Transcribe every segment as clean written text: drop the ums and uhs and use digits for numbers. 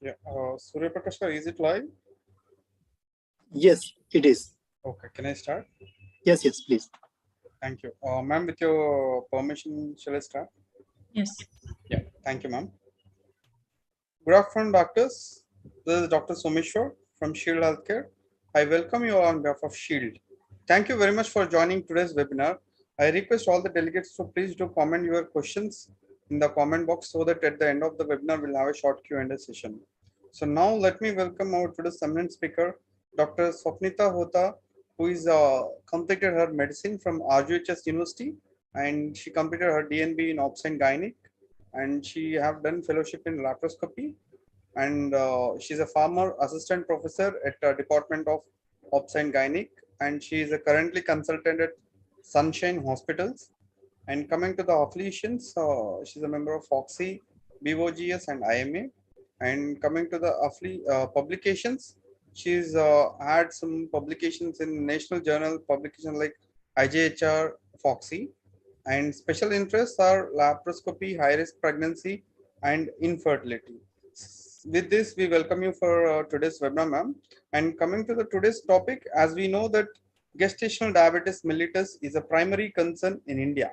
Yeah, Surya Prakash, sir, is it live? Yes, it is. Okay, can I start? Yes, please. Thank you. Ma'am, with your permission, shall I start? Yes. Yeah, thank you, ma'am. Good afternoon, doctors. This is Dr. Someshwar from Shield Healthcare. I welcome you all on behalf of Shield. Thank you very much for joining today's webinar. I request all the delegates to please do comment your questions in the comment box so that at the end of the webinar, we'll have a short Q&A session. So now let me welcome our today's eminent speaker, Dr. Swapnita Hota, who is completed her medicine from RGHS University, and she completed her DNB in Obs and Gynec, and she have done fellowship in laparoscopy, and she's a former assistant professor at Department of Obs and Gynec, and she is currently consultant at Sunshine Hospitals. And coming to the affiliations, she's a member of Foxy, BOGS, and IMA. And coming to the publications, she's had some publications in National Journal publication like IJHR, Foxy, and special interests are laparoscopy, high-risk pregnancy, and infertility. With this, we welcome you for today's webinar, ma'am. And coming to the today's topic, as we know that gestational diabetes mellitus is a primary concern in India,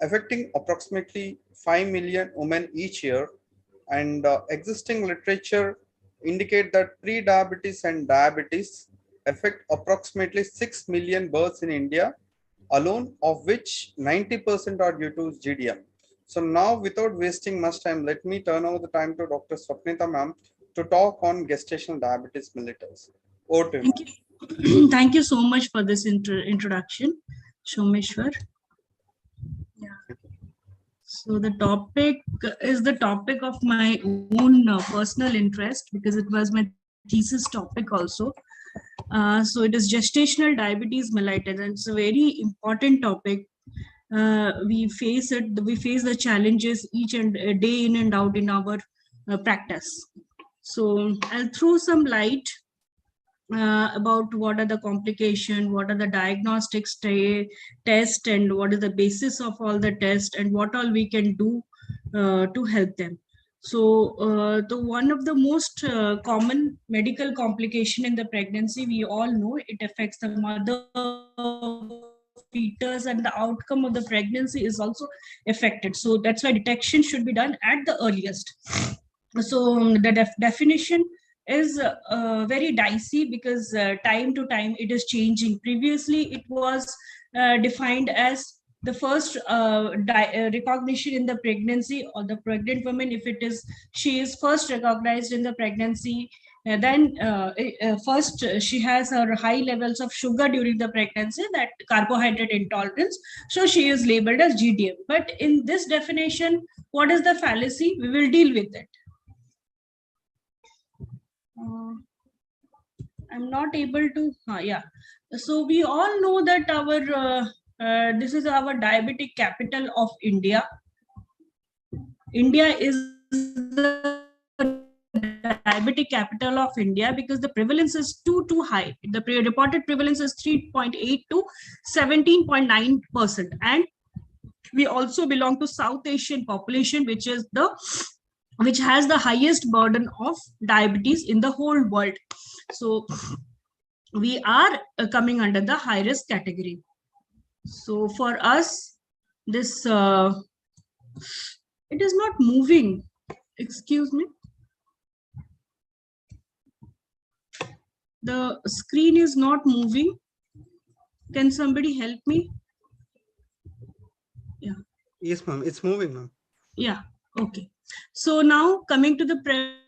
affecting approximately 5 million women each year, and existing literature indicate that pre-diabetes and diabetes affect approximately 6 million births in India alone, of which 90% are due to GDM. So now, without wasting much time, let me turn over the time to Dr. Swapnita ma'am to talk on gestational diabetes mellitus. Over to you. Thank you. Thank you so much for this introduction, Someshwar. Yeah. So the topic is the topic of my own personal interest, because it was my thesis topic also. So it is gestational diabetes mellitus, and it's a very important topic. We face the challenges each and day in and out in our practice. So I'll throw some light about what are the complications, what are the diagnostics test, and what is the basis of all the tests, and what all we can do to help them. So the one of the most common medical complication in the pregnancy, we all know it affects the mother, fetus, and the outcome of the pregnancy is also affected. So that's why detection should be done at the earliest. So the definition is very dicey, because time to time it is changing. Previously, it was defined as the first recognition in the pregnancy, or the pregnant woman, if she is first recognized in the pregnancy, then first she has her high levels of sugar during the pregnancy, that carbohydrate intolerance, so she is labeled as GDM. But in this definition, what is the fallacy? We will deal with it. I'm not able to, yeah. So we all know that our this is our diabetic capital of India. India is the diabetic capital of India because the prevalence is too high. The reported prevalence is 3.8 to 17.9%, and we also belong to South Asian population, which has the highest burden of diabetes in the whole world. So we are coming under the high risk category. So for us, this it is not moving. Excuse me. The screen is not moving. Can somebody help me? Yeah. Yes, ma'am. It's moving, ma'am. Yeah. Okay. So now coming to the prevalence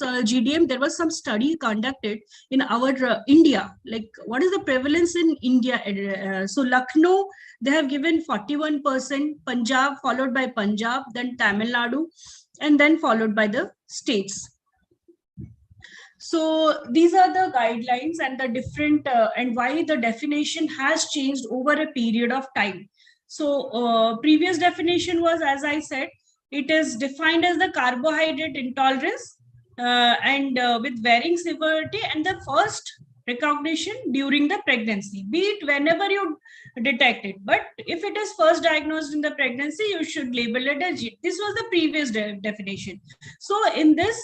GDM, there was some study conducted in our India. Like, what is the prevalence in India? So Lucknow, they have given 41%, Punjab followed by Punjab, then Tamil Nadu, and then followed by the states. So these are the guidelines and the different and why the definition has changed over a period of time. So previous definition was, as I said, it is defined as the carbohydrate intolerance and with varying severity, and the first recognition during the pregnancy, be it whenever you detect it. But if it is first diagnosed in the pregnancy, you should label it as G. This was the previous definition. So in this,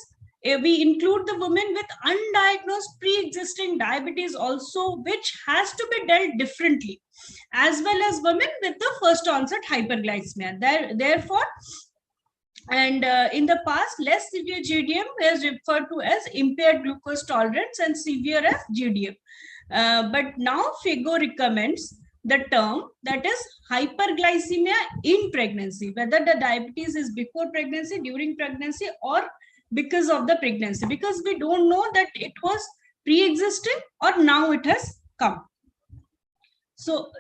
we include the women with undiagnosed pre-existing diabetes also, which has to be dealt differently, as well as women with the first onset hyperglycemia. Therefore, and in the past, less severe GDM is referred to as impaired glucose tolerance and severe as GDM. But now FIGO recommends the term that is hyperglycemia in pregnancy, whether the diabetes is before pregnancy, during pregnancy, or because of the pregnancy, because we don't know that it was pre-existing or now it has come. So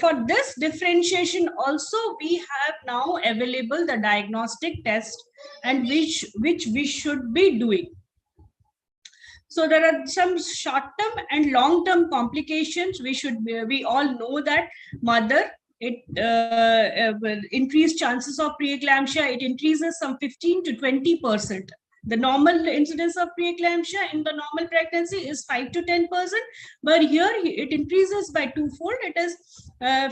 for this differentiation also, we have now available the diagnostic test, and which we should be doing. So there are some short-term and long-term complications. We all know that mother, increased chances of preeclampsia. It increases some 15 to 20%. The normal incidence of preeclampsia in the normal pregnancy is 5 to 10%, but here it increases by twofold. It is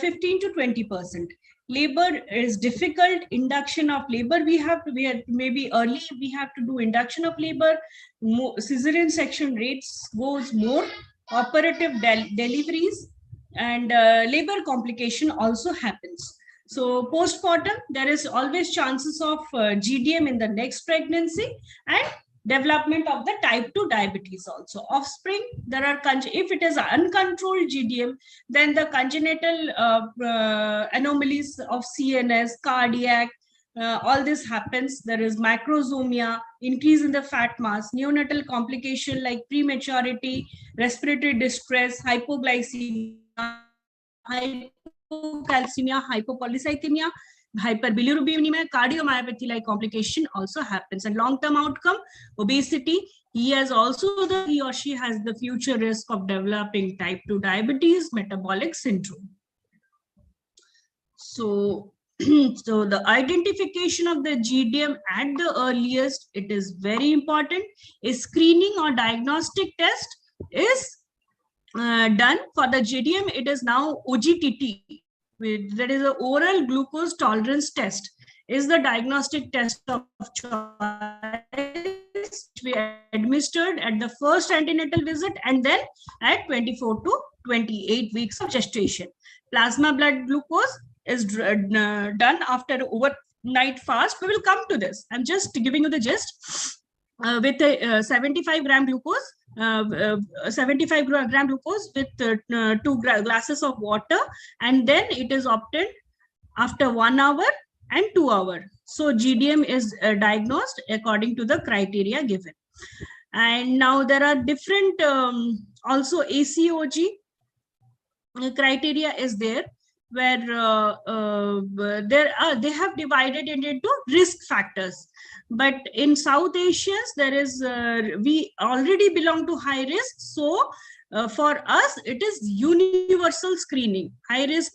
15 to 20%. Labor is difficult. Induction of labor, maybe early we have to do induction of labor. Cesarean section rates goes more. Operative deliveries and labor complication also happens. So postpartum, there is always chances of GDM in the next pregnancy, and development of the type 2 diabetes also. Offspring, there are, if it is uncontrolled GDM, then the congenital anomalies of CNS, cardiac, all this happens. There is macrosomia, increase in the fat mass, neonatal complication like prematurity, respiratory distress, hypoglycemia, hypocalcemia, hypopolycythemia, hyperbilirubinemia, cardiomyopathy like complication also happens. And long-term outcome, obesity, he or she has the future risk of developing type 2 diabetes, metabolic syndrome. So the identification of the GDM at the earliest, it is very important. A screening or diagnostic test is done for the GDM. It is now OGTT. That is an oral glucose tolerance test, is the diagnostic test of choice, which we administered at the first antenatal visit and then at 24 to 28 weeks of gestation. Plasma blood glucose is done after overnight fast. We will come to this. I'm just giving you the gist. With a 75 gram glucose, 75 gram glucose with 2 glasses of water, and then it is obtained after 1 hour and 2 hours. So GDM is diagnosed according to the criteria given. And now there are different also ACOG criteria is there, where they have divided it into risk factors. But in South Asians, there is we already belong to high risk. So for us, it is universal screening. High risk,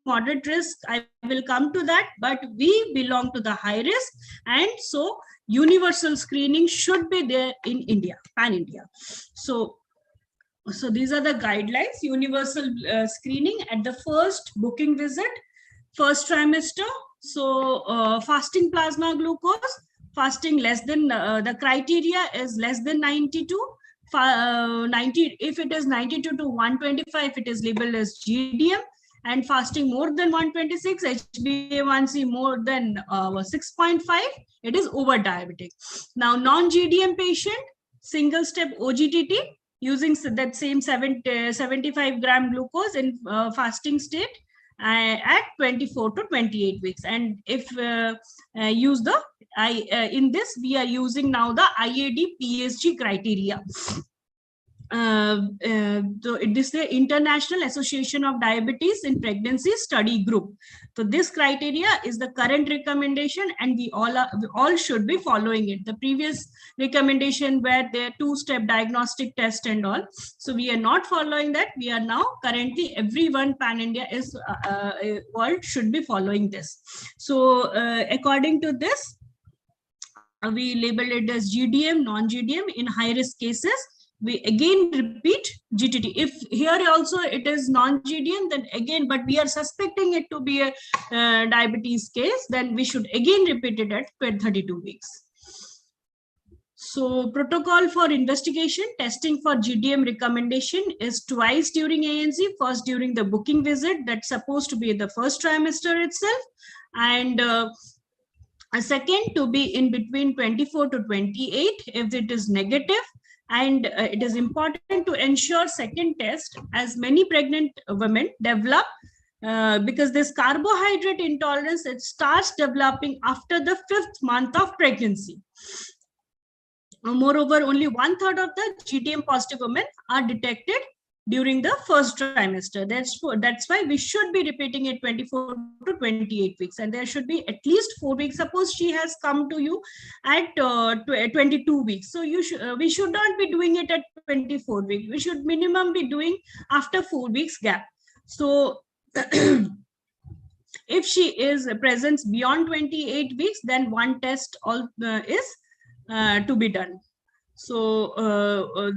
moderate risk, I will come to that, but we belong to the high risk, and so universal screening should be there in India, pan-India. So these are the guidelines. Universal screening at the first booking visit, first trimester. So fasting plasma glucose, fasting less than, the criteria is less than 92. 90, if it is 92 to 125, it is labeled as GDM, and fasting more than 126, HbA1c more than 6.5, it is over diabetic. Now non-GDM patient, single step OGTT, using that same 75 gram glucose in fasting state at 24 to 28 weeks. And if use the in this, we are using now the IAD PSG criteria. So it is the International Association of Diabetes in Pregnancy Study Group. So this criteria is the current recommendation, and we all should be following it. The previous recommendation were their 2-step diagnostic test and all. So we are not following that. We are now currently, everyone pan-India is world should be following this. So according to this, we label it as GDM, non-GDM. In high-risk cases, we again repeat GTT. If here also it is non-GDM, then again, but we are suspecting it to be a diabetes case, then we should again repeat it at 32 weeks. So protocol for investigation, testing for GDM recommendation is twice during ANC, first during the booking visit, that's supposed to be the first trimester itself, and a second to be in between 24 to 28 if it is negative. And it is important to ensure second test as many pregnant women develop because this carbohydrate intolerance, it starts developing after the 5th month of pregnancy. Moreover, only 1/3 of the GDM positive women are detected during the first trimester. That's why we should be repeating it 24 to 28 weeks, and there should be at least 4 weeks. Suppose she has come to you at 22 weeks, so we should not be doing it at 24 weeks. We should minimum be doing after 4 weeks gap. So if she is present beyond 28 weeks, then one test is to be done. So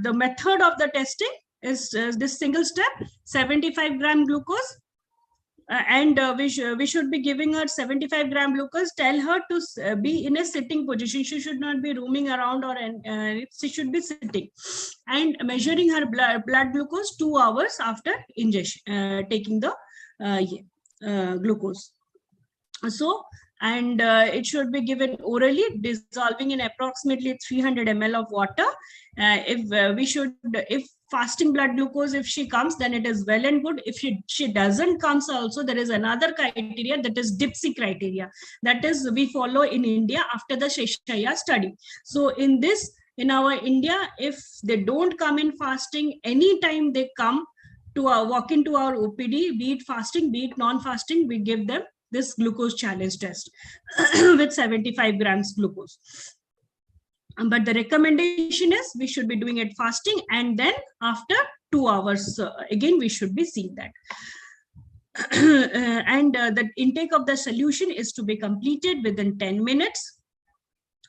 the method of the testing is this single step, 75 gram glucose, and we should be giving her 75 gram glucose. Tell her to be in a sitting position. She should not be roaming around, or she should be sitting, and measuring her blood glucose 2 hours after ingestion, taking the glucose. So, and it should be given orally, dissolving in approximately 300 ml of water. If fasting blood glucose, if she comes, then it is well and good. If she doesn't comes also, there is another criteria, that is DIPSI criteria, that is we follow in India after the Sheshaya study. So in our India, if they don't come in fasting, anytime they come to walk into our OPD, be it fasting, be it non-fasting, we give them this glucose challenge test with 75 grams glucose. But the recommendation is we should be doing it fasting, and then after 2 hours, again, we should be seeing that. And the intake of the solution is to be completed within 10 minutes.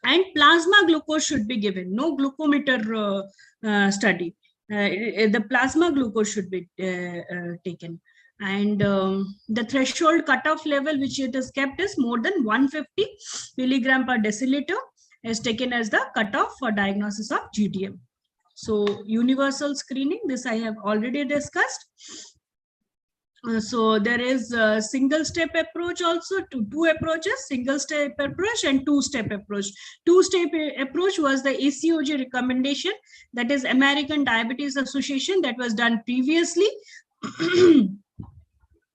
And plasma glucose should be given, no glucometer study. The plasma glucose should be taken. And the threshold cutoff level which it is kept is more than 150 milligram per deciliter is taken as the cutoff for diagnosis of GDM. So universal screening, this I have already discussed. So there is a single step approach also, two approaches, single step approach and two-step approach. Two-step approach was the ACOG recommendation, that is American Diabetes Association, that was done previously.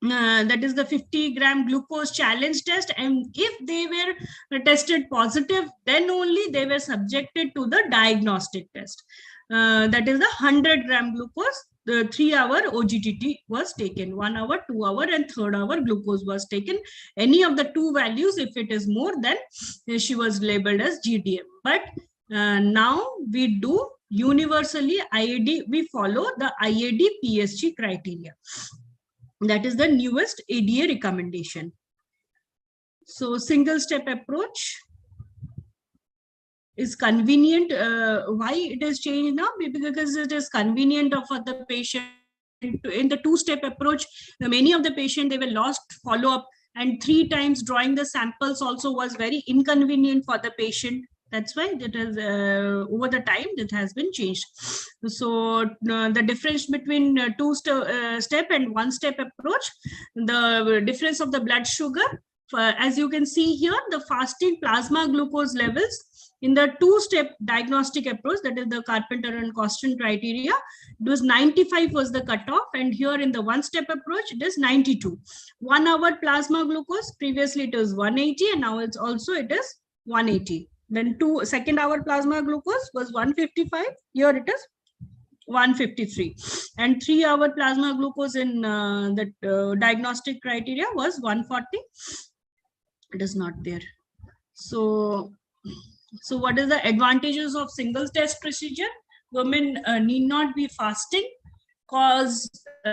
That is the 50 gram glucose challenge test, and if they were tested positive, then only they were subjected to the diagnostic test. That is the 100 gram glucose. The 3-hour OGTT was taken, 1 hour, 2 hour, and 3rd hour glucose was taken. Any of the two values, if it is more, then she was labeled as GDM. But now we do universally IAD, we follow the IAD PSG criteria. That is the newest ADA recommendation. So single step approach is convenient. Why it is changed now? Because it is convenient for the patient. In the two-step approach, many of the patients, they were lost follow-up, and 3 times drawing the samples also was very inconvenient for the patient. That's why that is over the time that has been changed. So the difference between two-step and one-step approach, the difference of the blood sugar, as you can see here, the fasting plasma glucose levels in the two-step diagnostic approach, that is the Carpenter and Costin criteria, it was 95 was the cutoff, and here in the one-step approach, it is 92. 1 hour plasma glucose, previously it was 180, and now it's also it is 180. Then 2 hour plasma glucose was 155, here it is 153, and 3 hour plasma glucose in the diagnostic criteria was 140. It is not there. So what is the advantages of single test procedure? Women need not be fasting, cause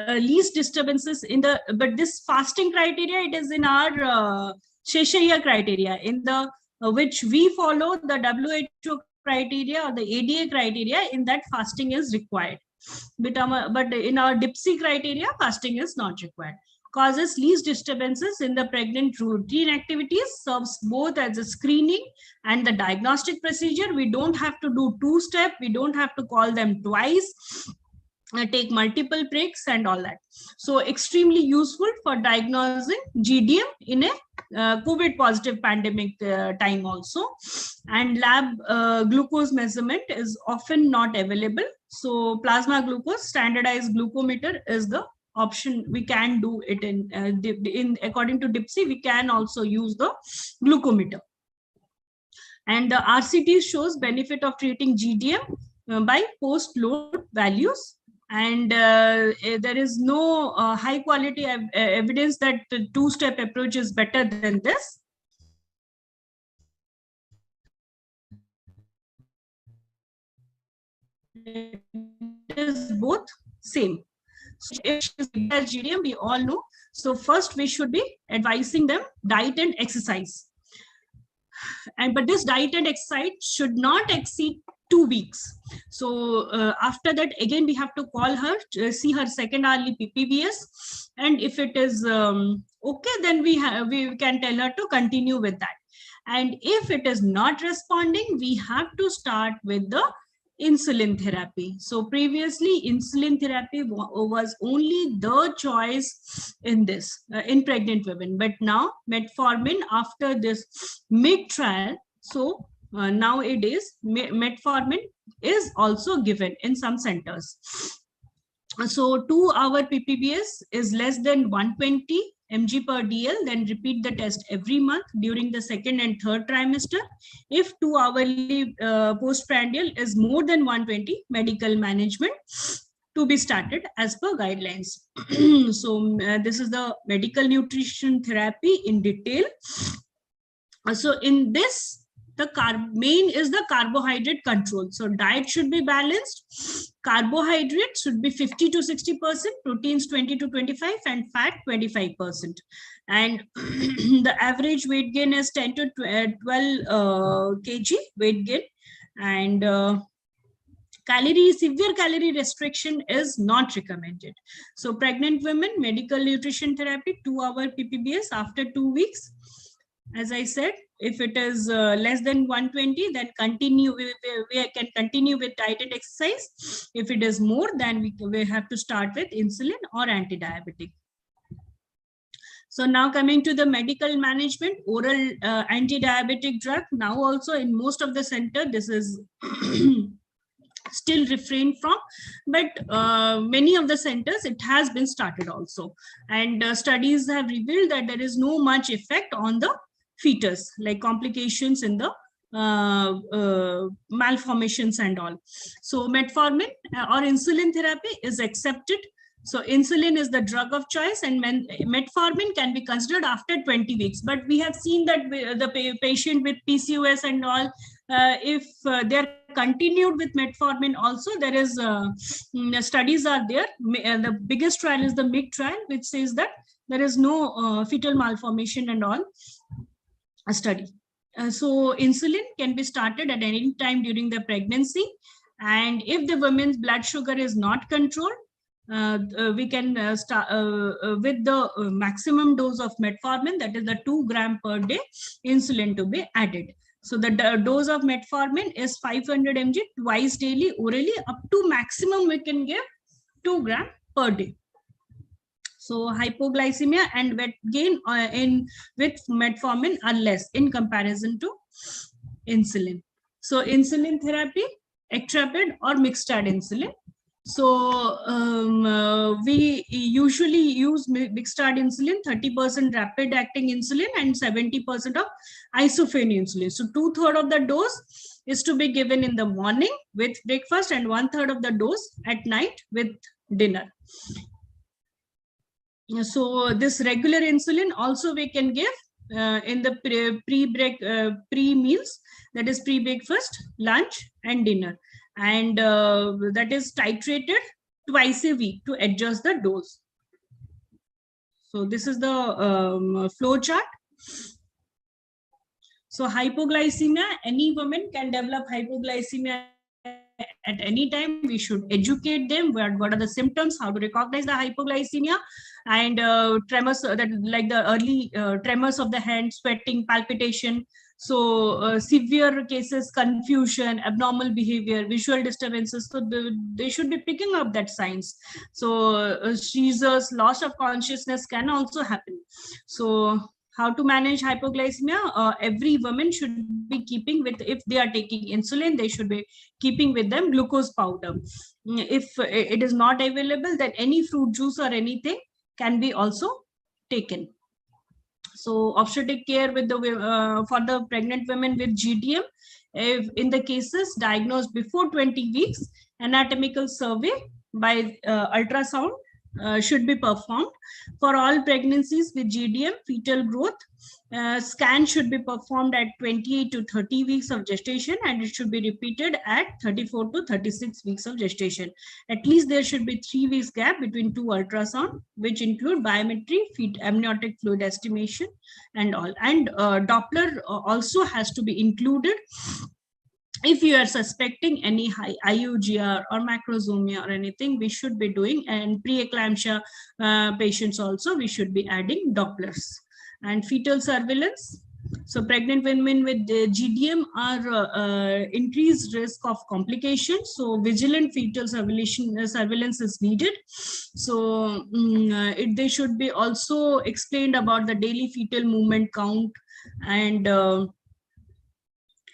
least disturbances in the, but this fasting criteria, it is in our Sheshaya criteria, in the which we follow the WHO criteria or the ADA criteria, in that fasting is required. But in our DIPSI criteria, fasting is not required. causes least disturbances in the pregnant routine activities, serves both as a screening and the diagnostic procedure. We don't have to do two-step, we don't have to call them twice, take multiple pricks and all that. So extremely useful for diagnosing GDM in a COVID positive pandemic time also. And lab glucose measurement is often not available. So plasma glucose, standardized glucometer is the option. We can do it in according to DIPSI, we can also use the glucometer. And the RCT shows benefit of treating GDM by post-load values. And there is no high quality evidence that the two-step approach is better than this. It is both same. So if GDM, we all know. So first we should be advising them diet and exercise. But this diet and exercise should not exceed 2 weeks. So after that, again, we have to call her, see her second hourly PPBS. And if it is okay, then we can tell her to continue with that. And if it is not responding, we have to start with the insulin therapy. So previously, insulin therapy was only the choice in this, in pregnant women. But now metformin, after this mid-trial, so nowadays metformin is also given in some centers. So 2-hour PPBS is less than 120 mg per dl, then repeat the test every month during the second and third trimester. If 2-hourly postprandial is more than 120, medical management to be started as per guidelines. So this is the medical nutrition therapy in detail. So in this, the main is the carbohydrate control. So diet should be balanced. Carbohydrate should be 50 to 60%, proteins 20 to 25, and fat 25%. And the average weight gain is 10 to 12 kg weight gain. And severe calorie restriction is not recommended. So pregnant women, medical nutrition therapy, 2-hour PPBS after 2 weeks. As I said, if it is less than 120, then continue. We can continue with diet and exercise. If it is more, then we have to start with insulin or anti-diabetic. So now coming to the medical management, oral anti-diabetic drug. Now also in most of the center, this is still refrained from, but many of the centers it has been started also. And studies have revealed that there is no much effect on the fetus, like complications in the malformations and all. So metformin or insulin therapy is accepted. So insulin is the drug of choice, and metformin can be considered after 20 weeks. But we have seen that the patient with PCOS and all, if they're continued with metformin also, there is studies are there. The biggest trial is the MIG trial, which says that there is no fetal malformation and all. A study. So insulin can be started at any time during the pregnancy, and if the woman's blood sugar is not controlled, we can start with the maximum dose of metformin, that is the 2 gram per day insulin to be added. So the dose of metformin is 500 mg twice daily orally, up to maximum we can give 2 gram per day. So hypoglycemia and weight gain with metformin are less in comparison to insulin. So insulin therapy, extrapid or mixed-add insulin. So we usually use mixed-add insulin, 30% rapid-acting insulin and 70% of isophene insulin. So 2/3 of the dose is to be given in the morning with breakfast, and 1/3 of the dose at night with dinner. So this regular insulin also we can give in the pre-meals, that is pre-breakfast, lunch and dinner, and that is titrated twice a week to adjust the dose. So this is the flow chart. So hypoglycemia, any woman can develop hypoglycemia at any time. We should educate them what are the symptoms, how to recognize the hypoglycemia, and tremors, that like the early tremors of the hand, sweating, palpitation. So severe cases, confusion, abnormal behavior, visual disturbances. So they should be picking up that signs. So seizures, loss of consciousness can also happen. So how to manage hypoglycemia? Every woman should be keeping with, if they are taking insulin, they should be keeping with them glucose powder. If it is not available, then any fruit juice or anything can be also taken. So obstetric care with the for the pregnant women with GDM, if in the cases diagnosed before 20 weeks, anatomical survey by ultrasound should be performed. For all pregnancies with GDM, fetal growth scan should be performed at 28 to 30 weeks of gestation, and it should be repeated at 34 to 36 weeks of gestation. At least there should be 3 weeks gap between 2 ultrasound, which include biometry, amniotic fluid estimation, and all. And Doppler also has to be included if you are suspecting any high IUGR or macrosomia or anything. We should be doing, and pre-eclampsia patients also we should be adding Dopplers. And fetal surveillance. So pregnant women with GDM are increased risk of complications. So vigilant fetal surveillance is needed. So they should be also explained about the daily fetal movement count, and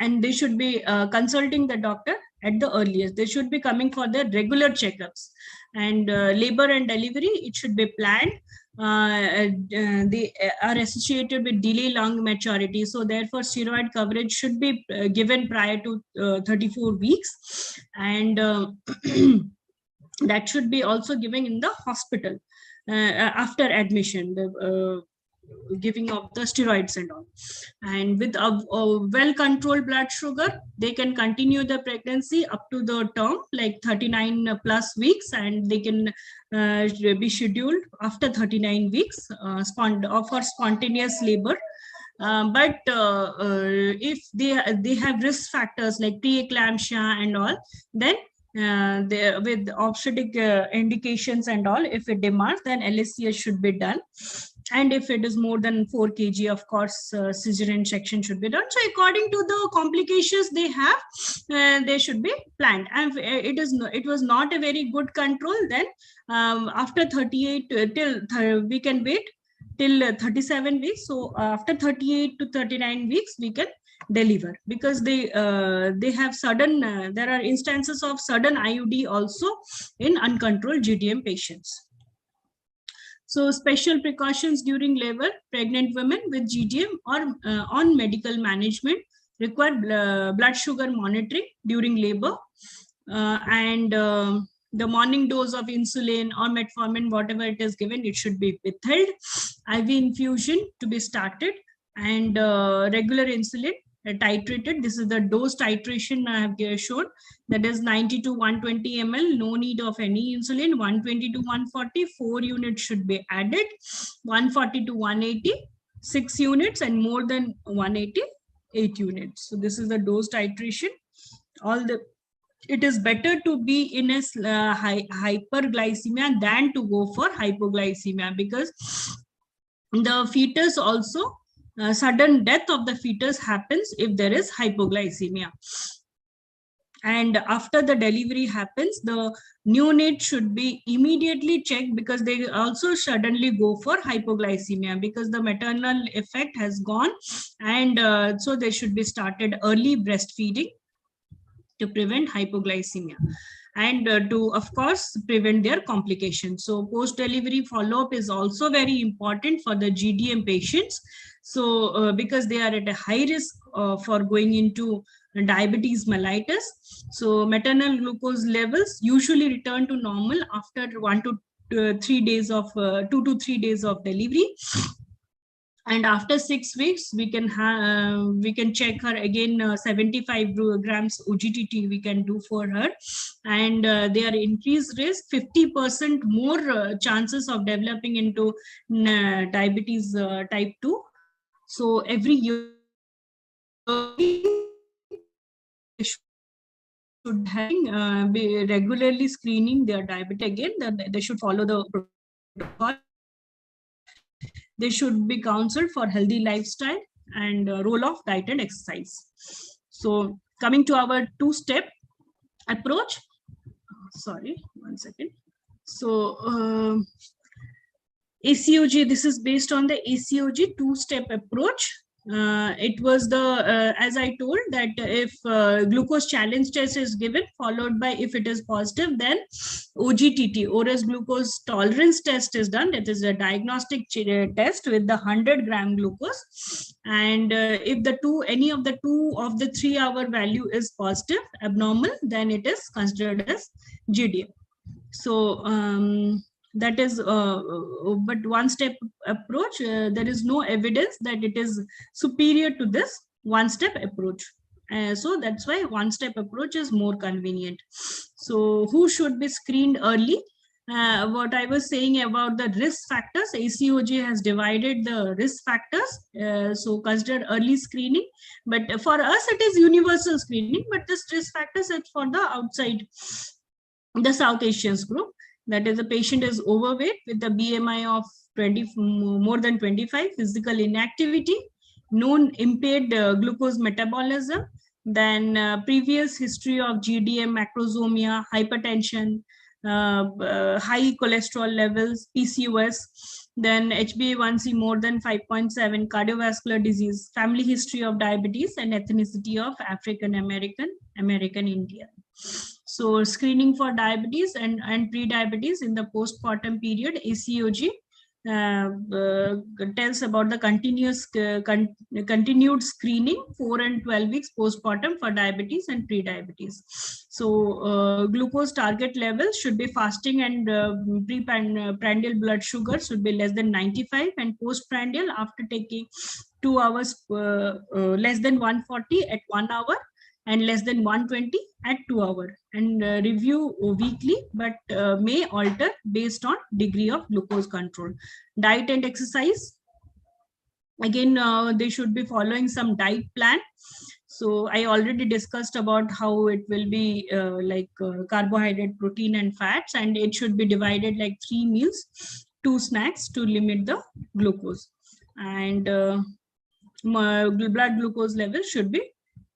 they should be consulting the doctor at the earliest. They should be coming for their regular checkups. And labor and delivery, it should be planned. They are associated with delay lung maturity. So therefore, steroid coverage should be given prior to 34 weeks. And that should be also given in the hospital after admission. The giving of the steroids and all. And with a well-controlled blood sugar, they can continue the pregnancy up to the term, like 39 plus weeks, and they can be scheduled after 39 weeks for spontaneous labor. But if they have risk factors like preeclampsia and all, then with obstetric indications and all, if it demands, then LSCS should be done. And if it is more than 4 kg, of course, cesarean section should be done. So according to the complications they have, they should be planned. And it was not a very good control. Then after 38 we can wait till 37 weeks. So after 38 to 39 weeks, we can deliver, because they have sudden, there are instances of sudden IUD also in uncontrolled GDM patients. So special precautions during labor. Pregnant women with GDM or on medical management require blood sugar monitoring during labor, and the morning dose of insulin or metformin, whatever it is given, it should be withheld. IV infusion to be started, and regular insulin titrated. This is the dose titration I have shown. That is 90 to 120 ml. No need of any insulin. 120 to 140, 4 units should be added. 140 to 180, 6 units, and more than 180, 8 units. So this is the dose titration. It is better to be in a hyperglycemia than to go for hypoglycemia, because the fetus also, sudden death of the fetus happens if there is hypoglycemia. And after the delivery happens, the neonate should be immediately checked, because they also suddenly go for hypoglycemia, because the maternal effect has gone. And so they should be started early breastfeeding to prevent hypoglycemia, and to, of course, prevent their complications. So post-delivery follow-up is also very important for the GDM patients. So because they are at a high risk for going into diabetes mellitus. So maternal glucose levels usually return to normal after 2 to 3 days of delivery. And after 6 weeks, we can check her again. 75 grams OGTT we can do for her, and they are increased risk, 50% more chances of developing into diabetes type 2. So every year should be regularly screening their diabetes again. Then they should follow the protocol. They should be counseled for healthy lifestyle and role of diet and exercise. So coming to our two-step approach. Sorry, 1 second. So ACOG, this is based on the ACOG two-step approach. It was the, as I told, that if glucose challenge test is given, followed by if it is positive, then OGTT, ORS glucose tolerance test is done. That is a diagnostic test with the 100-gram glucose. And if any of the 3-hour value is positive, abnormal, then it is considered as GDM. So that is, but one-step approach, there is no evidence that it is superior to this one-step approach. So that's why one-step approach is more convenient. So who should be screened early? What I was saying about the risk factors, ACOG has divided the risk factors. So consider early screening, but for us it is universal screening, but this risk factors is for the outside, the South Asians group. That is, the patient is overweight with a BMI of more than 25, physical inactivity, known impaired glucose metabolism, then previous history of GDM, macrosomia, hypertension, high cholesterol levels, PCOS, then HbA1c more than 5.7, cardiovascular disease, family history of diabetes, and ethnicity of African American, Indian. So screening for diabetes and pre-diabetes in the postpartum period, ACOG tells about the continued screening 4 and 12 weeks postpartum for diabetes and pre-diabetes. So glucose target levels should be fasting, and preprandial blood sugar should be less than 95, and postprandial after taking 2 hours less than 140 at 1 hour and less than 120 at 2 hours, and review weekly, but may alter based on degree of glucose control. Diet and exercise, again, they should be following some diet plan. So I already discussed about how it will be carbohydrate, protein, and fats, and it should be divided like 3 meals, 2 snacks to limit the glucose, and blood glucose level should be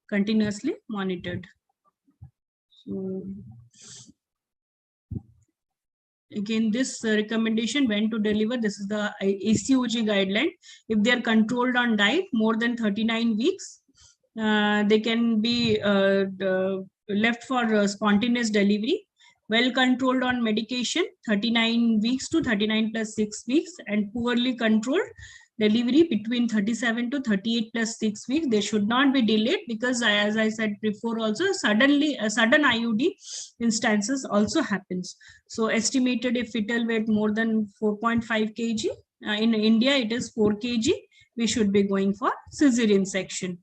continuously monitored. So again, this recommendation when to deliver, this is the ACOG guideline. If they are controlled on diet more than 39 weeks, they can be left for spontaneous delivery. Well controlled on medication, 39 weeks to 39 plus 6 weeks, and poorly controlled delivery between 37 to 38 plus 6 weeks. They should not be delayed, because as I said before also, sudden IUD instances also happens. So estimated if fetal weight more than 4.5 kg, in India it is 4 kg, we should be going for cesarean section.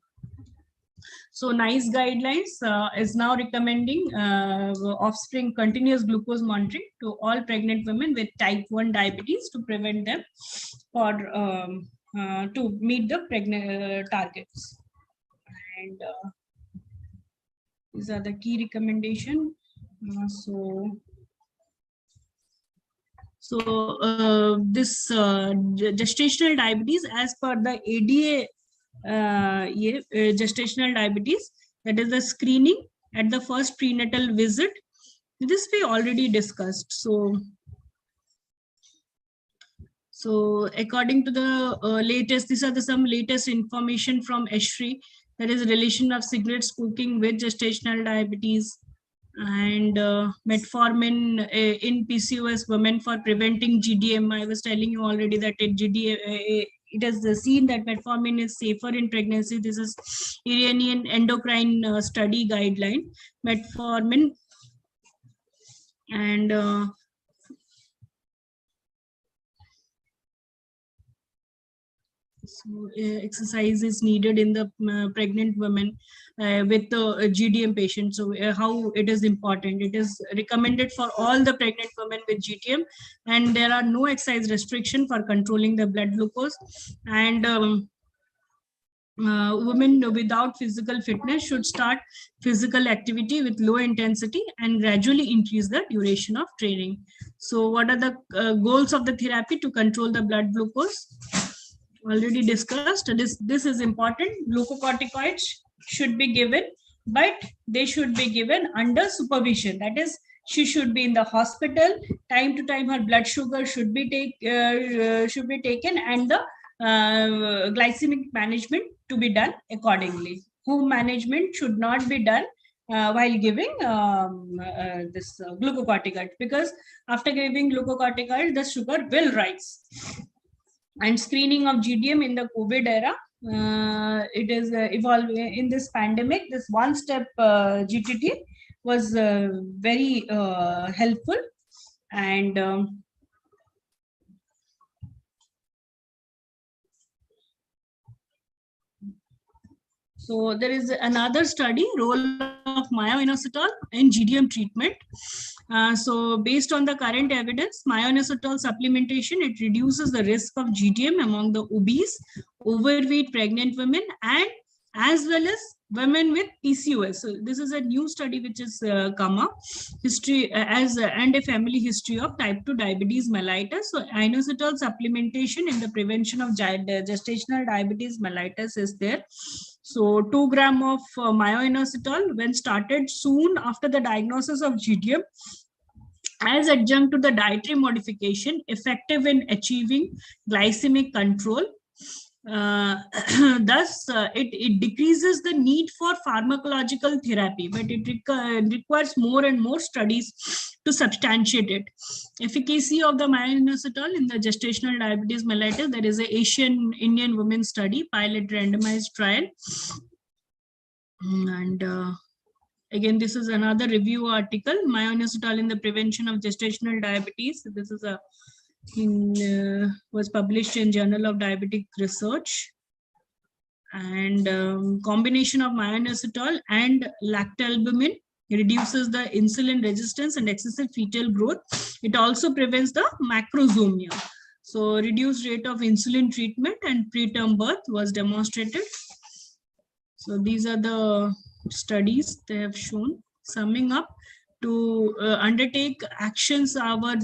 So NICE guidelines is now recommending offspring continuous glucose monitoring to all pregnant women with type 1 diabetes to prevent them for to meet the pregnant targets. And these are the key recommendations. This gestational diabetes, as per the ADA, gestational diabetes, that is the screening at the first prenatal visit, this we already discussed. So according to the latest, these are some latest information from ESHRI, that is relation of cigarette smoking with gestational diabetes, and metformin in PCOS women for preventing GDM. I was telling you already that it is seen that metformin is safer in pregnancy. This is Iranian endocrine study guideline. Metformin and so exercise is needed in the pregnant women with the GDM patient. So how it is important, it is recommended for all the pregnant women with GDM, and there are no exercise restriction for controlling the blood glucose. And women without physical fitness should start physical activity with low intensity and gradually increase the duration of training. So what are the goals of the therapy? To control the blood glucose, already discussed. This is important. Glucocorticoids should be given, but they should be given under supervision. That is, she should be in the hospital. Time to time, her blood sugar should be taken, and the glycemic management to be done accordingly. Home management should not be done while giving this glucocorticoid, because after giving glucocorticoid, the sugar will rise. And screening of GDM in the COVID era, it is evolving in this pandemic. This one-step GTT was very helpful, and so there is another study, role of myo-inositol in GDM treatment. So based on the current evidence, myo-inositol supplementation, it reduces the risk of GDM among the obese, overweight pregnant women, and as well as women with PCOS. So this is a new study which has come up, history and a family history of type 2 diabetes mellitus. So inositol supplementation in the prevention of gestational diabetes mellitus is there. So 2 grams of myo-inositol when started soon after the diagnosis of GDM as adjunct to the dietary modification, effective in achieving glycemic control. Thus, it decreases the need for pharmacological therapy, but it requires more and more studies to substantiate it. Efficacy of the myo-inositol in the gestational diabetes mellitus, there is an Asian Indian women study, pilot randomized trial. And again, this is another review article, myo-inositol in the prevention of gestational diabetes. This is a was published in Journal of Diabetic Research. And combination of myo-inositol and lactalbumin reduces the insulin resistance and excessive fetal growth. It also prevents the macrosomia. So reduced rate of insulin treatment and preterm birth was demonstrated. So these are the studies they have shown. Summing up, to undertake actions our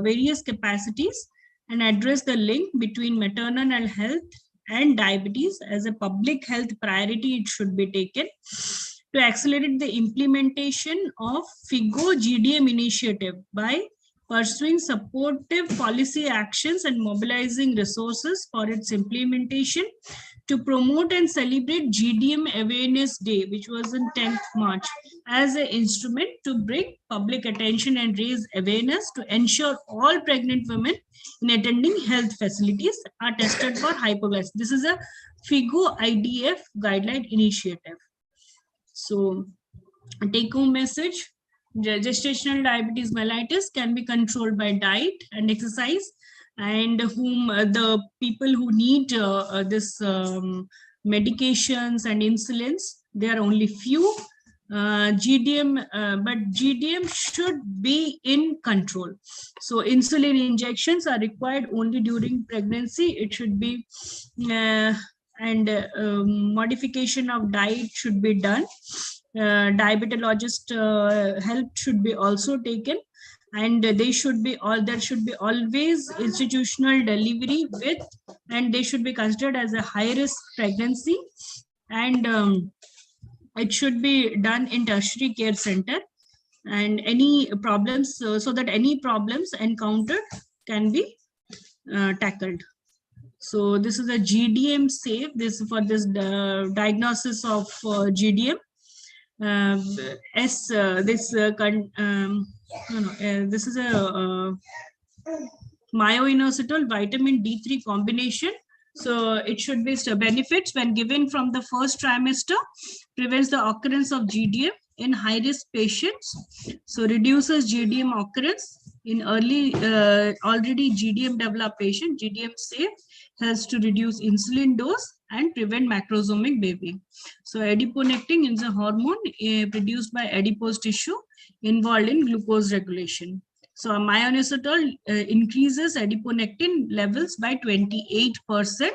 various capacities and address the link between maternal health and diabetes as a public health priority, it should be taken. To accelerate the implementation of FIGO GDM initiative by pursuing supportive policy actions and mobilizing resources for its implementation. To promote and celebrate GDM Awareness Day, which was on 10th March, as an instrument to bring public attention and raise awareness to ensure all pregnant women in attending health facilities are tested for hypoglycemia. This is a FIGO IDF guideline initiative. So, take-home message: gestational diabetes mellitus can be controlled by diet and exercise, and whom the people who need this medications and insulins, they are only few. GDM, but GDM should be in control. So insulin injections are required only during pregnancy. It should be modification of diet should be done. Diabetologist help should be also taken, and there should be always institutional delivery with, and they should be considered as a high risk pregnancy, and it should be done in tertiary care center, and any problems, so that any problems encountered can be tackled. So this is a GDM safe. This is for this diagnosis of GDM. This is a myo-inositol vitamin D3 combination. So it should be benefits when given from the first trimester, prevents the occurrence of GDM in high risk patients. So reduces GDM occurrence in early already GDM developed patient. GDM safe helps to reduce insulin dose and prevent macrosomic baby. So adiponectin is a hormone produced by adipose tissue involved in glucose regulation. So myo-inositol increases adiponectin levels by 28%,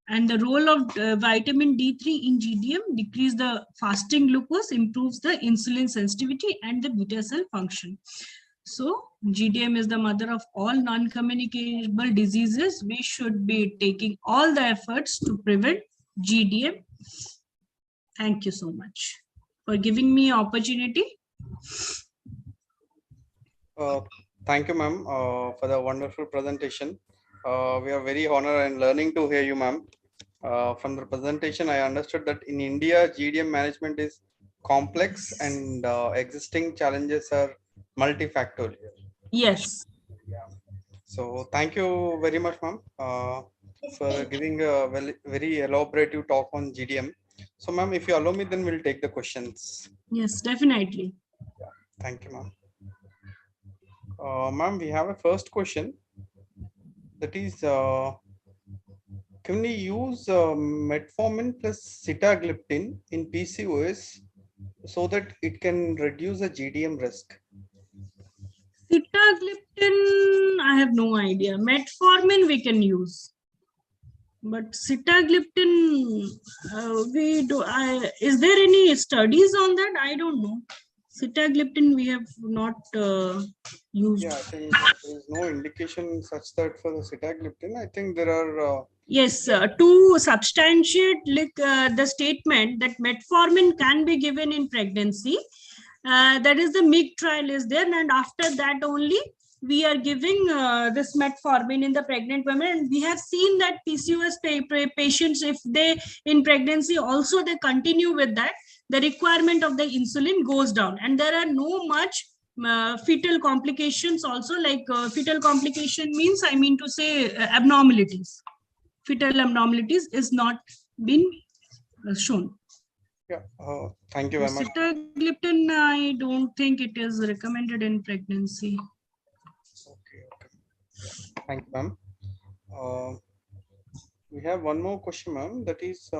And the role of vitamin D3 in GDM: decrease the fasting glucose, improves the insulin sensitivity and the beta cell function. So GDM is the mother of all non-communicable diseases. We should be taking all the efforts to prevent GDM. Thank you so much for giving me opportunity. Thank you, ma'am, for the wonderful presentation. We are very honored and learning to hear you, ma'am. From the presentation, I understood that in India, GDM management is complex and existing challenges are multifactorial. Yes. So thank you very much, ma'am, for giving a very elaborative talk on GDM. So, ma'am, if you allow me, then we'll take the questions. Yes, definitely. Thank you, ma'am. Ma'am, we have a first question. That is, can we use metformin plus sitagliptin in PCOS so that it can reduce the GDM risk? Sitagliptin, I have no idea. Metformin we can use, but sitagliptin, we do. Is there any studies on that? I don't know. Sitagliptin we have not used. Yeah, I think there is no indication such that for the sitagliptin. I think there are. Yes, to substantiate the statement that metformin can be given in pregnancy, that is the MIG trial is there, and after that only we are giving this metformin in the pregnant women. And we have seen that PCOS patients, if they in pregnancy also they continue with that, the requirement of the insulin goes down, and there are no much fetal complications also. Like fetal complication means, I mean to say, abnormalities. Fetal abnormalities is not been shown. Yeah, thank you very much. Sitagliptin, I don't think it is recommended in pregnancy. Okay, okay. Thank you, ma'am. We have one more question, ma'am. That is,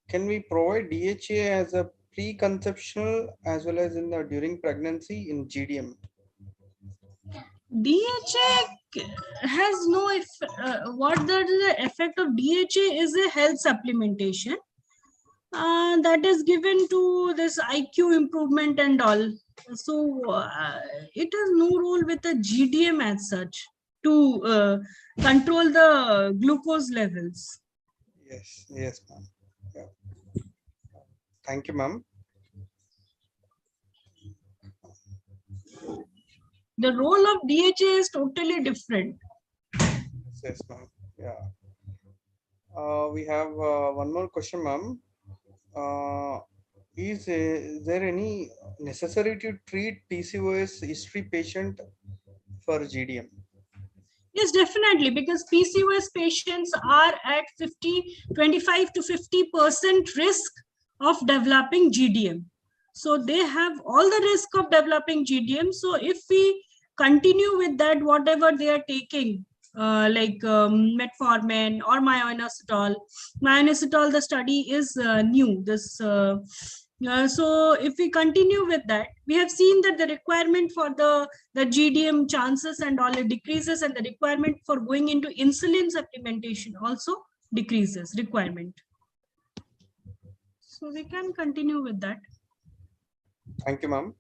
can we provide DHA as a preconceptional as well as in the during pregnancy in GDM? DHA has no what the effect of DHA is a health supplementation that is given to this IQ improvement and all. So it has no role with the GDM as such to control the glucose levels. Yes, yes, ma'am. Yeah. Thank you, ma'am. The role of DHA is totally different. Yes, ma'am. Yeah. We have one more question, ma'am. Is there any necessary to treat PCOS history patient for GDM? Yes, definitely, because PCOS patients are at 25 to 50% risk of developing GDM. So they have all the risk of developing GDM. So if we continue with that, whatever they are taking, like metformin or myoinositol, the study is new. So if we continue with that, we have seen that the requirement for the GDM chances and all it decreases, and the requirement for going into insulin supplementation also decreases requirement. So we can continue with that. Thank you, ma'am.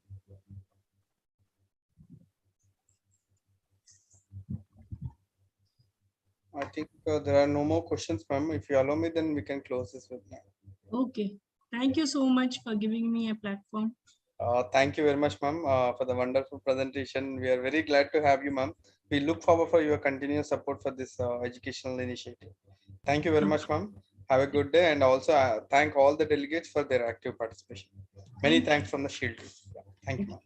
I think there are no more questions, ma'am. If you allow me, then we can close this webinar. Okay. Thank you so much for giving me a platform. Thank you very much, ma'am, for the wonderful presentation. We are very glad to have you, ma'am. We look forward for your continuous support for this educational initiative. Thank you very much, ma'am. Have a good day, and also thank all the delegates for their active participation. Many thanks from the Shield team. Yeah. Thank you, ma'am.